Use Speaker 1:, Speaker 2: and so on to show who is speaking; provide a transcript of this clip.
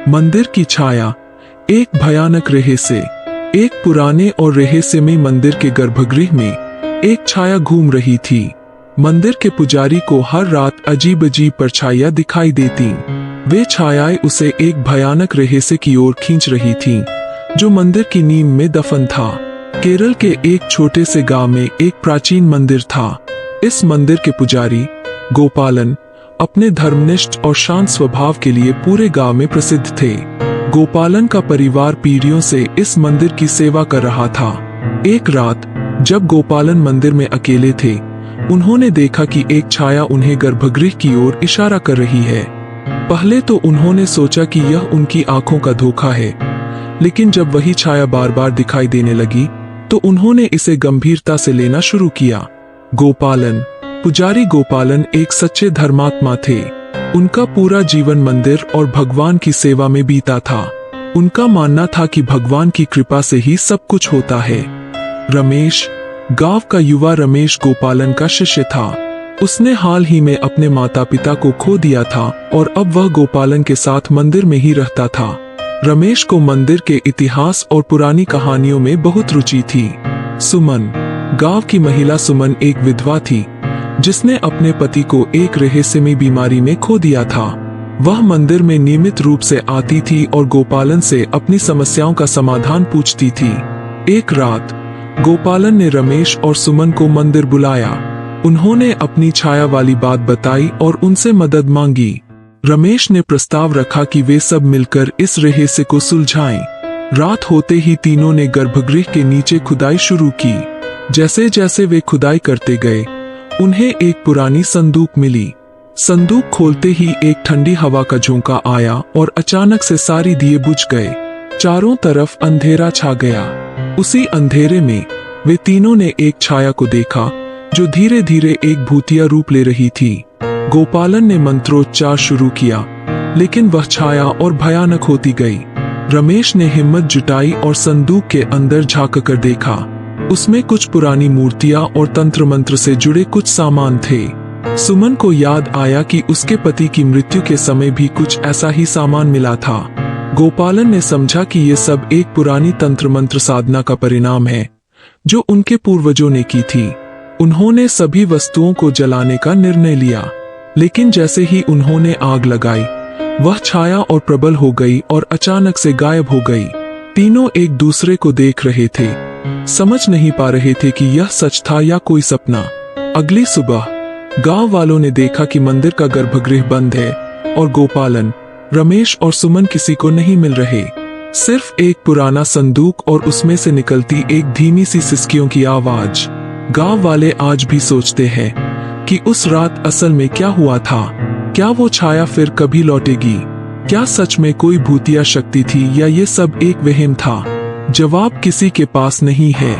Speaker 1: मंदिर की छाया। एक भयानक रहस्य। एक पुराने और रहस्यमय मंदिर के गर्भगृह में एक छाया घूम रही थी। मंदिर के पुजारी को हर रात अजीब अजीब परछाइयां दिखाई देती। वे छायाएं उसे एक भयानक रहस्य की ओर खींच रही थीं, जो मंदिर की नींव में दफन था। केरल के एक छोटे से गांव में एक प्राचीन मंदिर था। इस मंदिर के पुजारी गोपालन अपने धर्मनिष्ठ और शांत स्वभाव के लिए पूरे गांव में प्रसिद्ध थे। गोपालन का परिवार पीढ़ियों से इस मंदिर की सेवा कर रहा था। एक रात जब गोपालन मंदिर में अकेले थे, उन्होंने देखा कि एक छाया उन्हें गर्भगृह की ओर इशारा कर रही है। पहले तो उन्होंने सोचा कि यह उनकी आंखों का धोखा है, लेकिन जब वही छाया बार बार दिखाई देने लगी तो उन्होंने इसे गंभीरता से लेना शुरू किया। पुजारी गोपालन एक सच्चे धर्मात्मा थे। उनका पूरा जीवन मंदिर और भगवान की सेवा में बीता था। उनका मानना था कि भगवान की कृपा से ही सब कुछ होता है। रमेश, गांव का युवा रमेश गोपालन का शिष्य था। उसने हाल ही में अपने माता पिता को खो दिया था और अब वह गोपालन के साथ मंदिर में ही रहता था। रमेश को मंदिर के इतिहास और पुरानी कहानियों में बहुत रुचि थी। सुमन, गांव की महिला सुमन एक विधवा थी, जिसने अपने पति को एक रहस्यमय बीमारी में खो दिया था। वह मंदिर में नियमित रूप से आती थी और गोपालन से अपनी समस्याओं का समाधान पूछती थी। एक रात गोपालन ने रमेश और सुमन को मंदिर बुलाया। उन्होंने अपनी छाया वाली बात बताई और उनसे मदद मांगी। रमेश ने प्रस्ताव रखा कि वे सब मिलकर इस रहस्य को सुलझाएं। रात होते ही तीनों ने गर्भगृह के नीचे खुदाई शुरू की। जैसे जैसे वे खुदाई करते गए, उन्हें एक पुरानी संदूक मिली। संदूक खोलते ही एक ठंडी हवा का झोंका आया और अचानक से सारी दिए बुझ गए। चारों तरफ अंधेरा छा गया। उसी अंधेरे में वे तीनों ने एक छाया को देखा, जो धीरे धीरे एक भूतिया रूप ले रही थी। गोपालन ने मंत्रोच्चार शुरू किया, लेकिन वह छाया और भयानक होती गई। रमेश ने हिम्मत जुटाई और संदूक के अंदर झांक कर देखा। उसमें कुछ पुरानी मूर्तियां और तंत्र मंत्र से जुड़े कुछ सामान थे। सुमन को याद आया कि उसके पति की मृत्यु के समय भी कुछ ऐसा ही सामान मिला था। गोपालन ने समझा कि ये सब एक पुरानी तंत्र मंत्र साधना का परिणाम है, जो उनके पूर्वजों ने की थी। उन्होंने सभी वस्तुओं को जलाने का निर्णय लिया, लेकिन जैसे ही उन्होंने आग लगाई, वह छाया और प्रबल हो गई और अचानक से गायब हो गई। तीनों एक दूसरे को देख रहे थे, समझ नहीं पा रहे थे कि यह सच था या कोई सपना। अगली सुबह गांव वालों ने देखा कि मंदिर का गर्भगृह बंद है और गोपालन, रमेश और सुमन किसी को नहीं मिल रहे। सिर्फ एक पुराना संदूक और उसमें से निकलती एक धीमी सी सिसकियों की आवाज। गांव वाले आज भी सोचते हैं कि उस रात असल में क्या हुआ था। क्या वो छाया फिर कभी लौटेगी? क्या सच में कोई भूतिया शक्ति थी या ये सब एक वहम था? जवाब किसी के पास नहीं है।